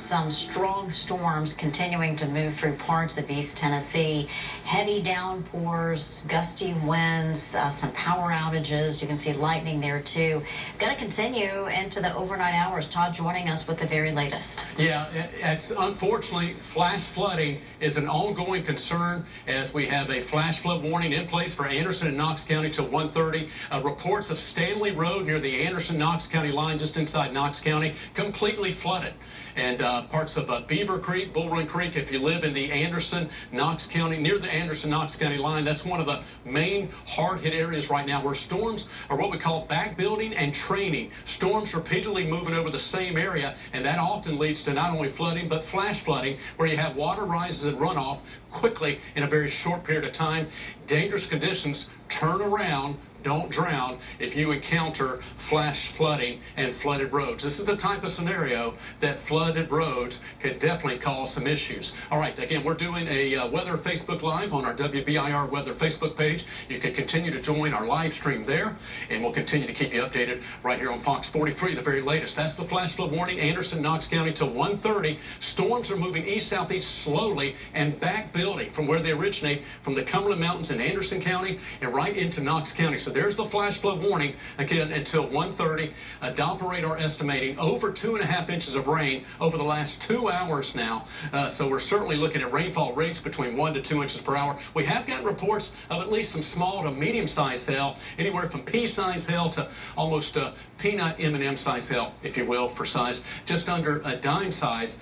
Some strong storms continuing to move through parts of East Tennessee. Heavy downpours, gusty winds, some power outages. You can see lightning there too. Going to continue into the overnight hours. Todd joining us with the very latest. Yeah, it's unfortunately flash flooding is an ongoing concern as we have a flash flood warning in place for Anderson and Knox County till 1:30. Reports of Stanley Road near the Anderson-Knox County line, just inside Knox County, completely flooded. And parts of Beaver Creek, Bull Run Creek, if you live in the Anderson-Knox County, near the Anderson-Knox County line, that's one of the main hard-hit areas right now where storms are what we call back building and training. Storms repeatedly moving over the same area, and that often leads to not only flooding, but flash flooding, where you have water rises and runoff quickly in a very short period of time. Dangerous conditions. Turn around. Don't drown if you encounter flash flooding and flooded roads. This is the type of scenario that flooded roads could definitely cause some issues. All right, again, we're doing a weather Facebook Live on our WBIR weather Facebook page. You can continue to join our live stream there, and we'll continue to keep you updated right here on Fox 43, the very latest. That's the flash flood warning, Anderson, Knox County till 1:30. Storms are moving east-southeast slowly and back building from where they originate, from the Cumberland Mountains in Anderson County and right into Knox County. So there's the flash flood warning again until 1:30. Doppler radar estimating over 2.5 inches of rain over the last 2 hours now. So we're certainly looking at rainfall rates between 1 to 2 inches per hour. We have gotten reports of at least some small to medium-sized hail, anywhere from pea-sized hail to almost peanut M&M size hail, if you will, for size, just under a dime size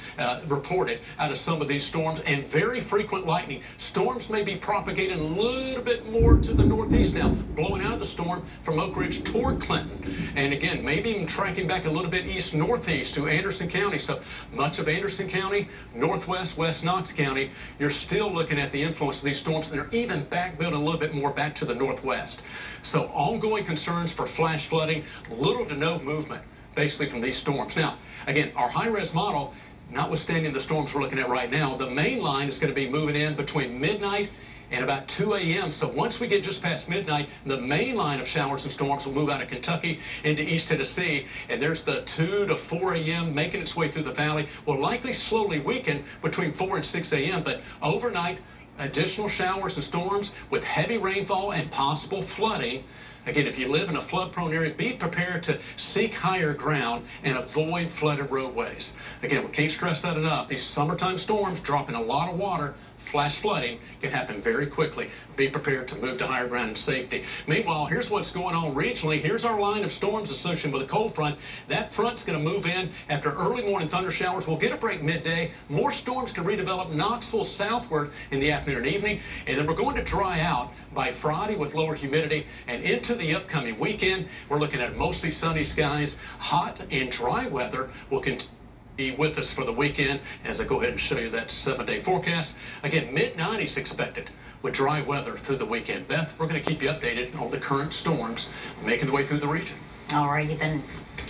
reported out of some of these storms, and very frequent lightning. Storms may be propagating a little bit more to the northeast now, blowing out of the storm from Oak Ridge toward Clinton, and again maybe even tracking back a little bit east northeast to Anderson County. So much of Anderson County, northwest, west Knox County, you're still looking at the influence of these storms, and they're even back building a little bit more back to the northwest. So ongoing concerns for flash flooding, little to no movement basically from these storms. Now again, our high-res model, notwithstanding the storms we're looking at right now, the main line is going to be moving in between midnight and about 2 a.m. So once we get just past midnight, the main line of showers and storms will move out of Kentucky into East Tennessee. And there's the 2 to 4 a.m. making its way through the valley. Will likely slowly weaken between 4 and 6 a.m. But overnight, additional showers and storms with heavy rainfall and possible flooding. Again, if you live in a flood-prone area, be prepared to seek higher ground and avoid flooded roadways. Again, we can't stress that enough. These summertime storms dropping a lot of water, flash flooding can happen very quickly. Be prepared to move to higher ground and safety. Meanwhile, here's what's going on regionally. Here's our line of storms associated with a cold front. That front's going to move in after early morning thunder showers. We'll get a break midday. More storms can redevelop Knoxville southward in the afternoon and evening. And then we're going to dry out by Friday with lower humidity, and into the upcoming weekend, we're looking at mostly sunny skies. Hot and dry weather will continue be with us for the weekend as I go ahead and show you that 7-day forecast. Again, mid-90s expected with dry weather through the weekend. Beth, we're going to keep you updated on the current storms making their way through the region. All right, you've been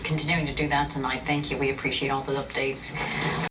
continuing to do that tonight. Thank you. We appreciate all the updates.